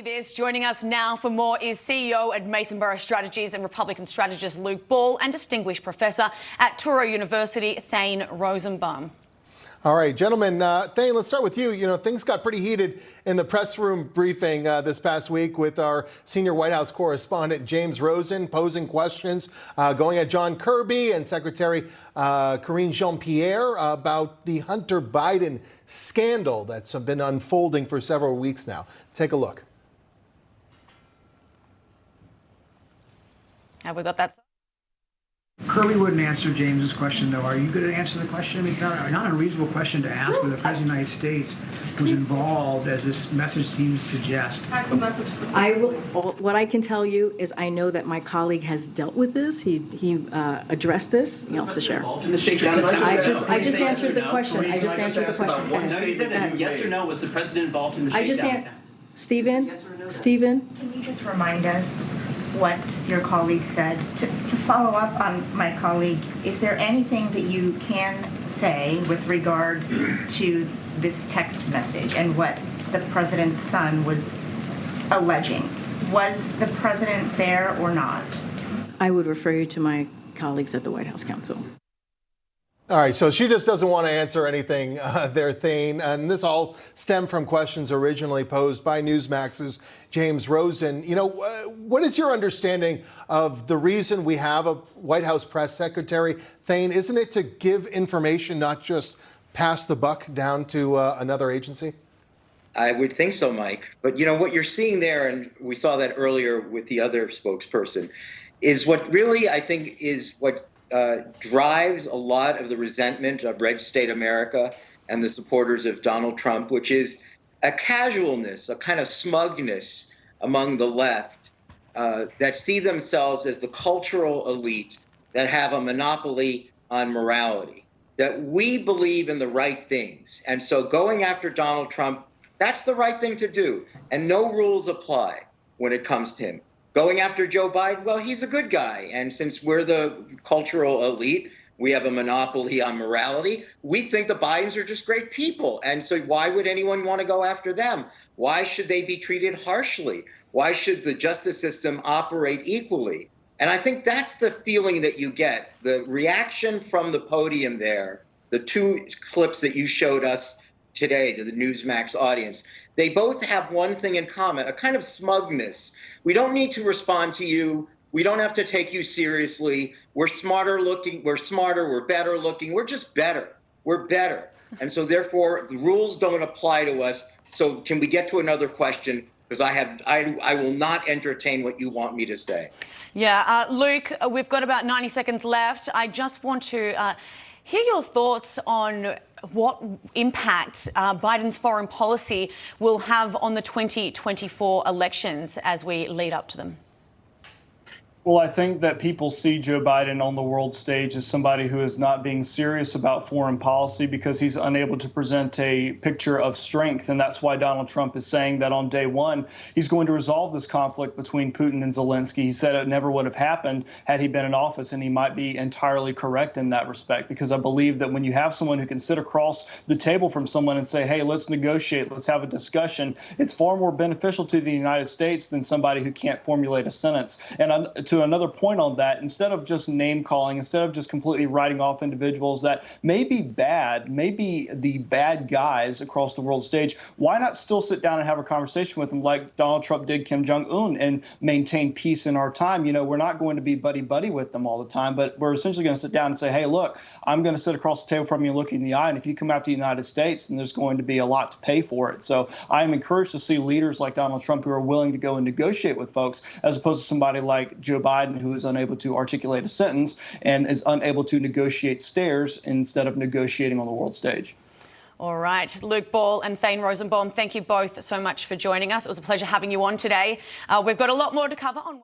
This joining us now for more is CEO at Masonboro Strategies and Republican strategist Luke Ball and distinguished professor at Truro University, Thane Rosenbaum. All right, gentlemen, Thane, let's start with you. You know, things got pretty heated in the press room briefing this past week with our senior White House correspondent, James Rosen, posing questions, going at John Kirby and Secretary Karine Jean-Pierre about the Hunter Biden scandal that's been unfolding for several weeks now. Take a look. Have we got that? Kirby wouldn't answer James's question, though. Are you going to answer the question? I mean, not a reasonable question to ask, but the President of the United States was involved, as this message seems to suggest. What I can tell you is I know that my colleague has dealt with this. He addressed this. He wants to share. In the shakedown attempt? I just answered the question. I just answered the question. No, you didn't. Yes or no? Was the president involved in the shakedown attempt? Stephen? Yes or no? Stephen? Can you just remind us what your colleague said? To follow up on my colleague, is there anything that you can say with regard to this text message and what the president's son was alleging? Was the president there or not? I would refer you to my colleagues at the White House Counsel. All right, so she just doesn't want to answer anything there, Thane. And this all stemmed from questions originally posed by Newsmax's James Rosen. You know, what is your understanding of the reason we have a White House press secretary? Thane, isn't it to give information, not just pass the buck down to another agency? I would think so, Mike. But, you know, what you're seeing there, and we saw that earlier with the other spokesperson, is what really, I think, is what drives a lot of the resentment of red state America and the supporters of Donald Trump, which is a casualness, a kind of smugness among the left that see themselves as the cultural elite that have a monopoly on morality, that we believe in the right things. And so going after Donald Trump, that's the right thing to do. And no rules apply when it comes to him. Going after Joe Biden, well, he's a good guy. And since we're the cultural elite, we have a monopoly on morality. We think the Bidens are just great people. And so why would anyone want to go after them? Why should they be treated harshly? Why should the justice system operate equally? And I think that's the feeling that you get. The reaction from the podium there, the two clips that you showed us today to the Newsmax audience, they both have one thing in common, a kind of smugness. We don't need to respond to you. We don't have to take you seriously. We're smarter looking. We're smarter. We're better looking. We're just better. We're better. And so therefore, the rules don't apply to us. So can we get to another question? Because I will not entertain what you want me to say. Yeah, Luke, we've got about 90 seconds left. I just want to hear your thoughts on what impact Biden's foreign policy will have on the 2024 elections as we lead up to them. Well, I think that people see Joe Biden on the world stage as somebody who is not being serious about foreign policy because he's unable to present a picture of strength. And that's why Donald Trump is saying that on day one, he's going to resolve this conflict between Putin and Zelensky. He said it never would have happened had he been in office, and he might be entirely correct in that respect, because I believe that when you have someone who can sit across the table from someone and say, hey, let's negotiate, let's have a discussion, it's far more beneficial to the United States than somebody who can't formulate a sentence. And to another point on that, instead of just name calling, instead of just completely writing off individuals that may be bad, maybe the bad guys across the world stage, why not still sit down and have a conversation with them like Donald Trump did Kim Jong-un and maintain peace in our time? You know, we're not going to be buddy-buddy with them all the time, but we're essentially going to sit down and say, hey, look, I'm going to sit across the table from you and look you in the eye, and if you come after the United States, then there's going to be a lot to pay for it. So I am encouraged to see leaders like Donald Trump who are willing to go and negotiate with folks, as opposed to somebody like Joe Biden, who is unable to articulate a sentence and is unable to negotiate stairs instead of negotiating on the world stage. All right, Luke Ball and Thane Rosenbaum, thank you both so much for joining us. It was a pleasure having you on today. We've got a lot more to cover on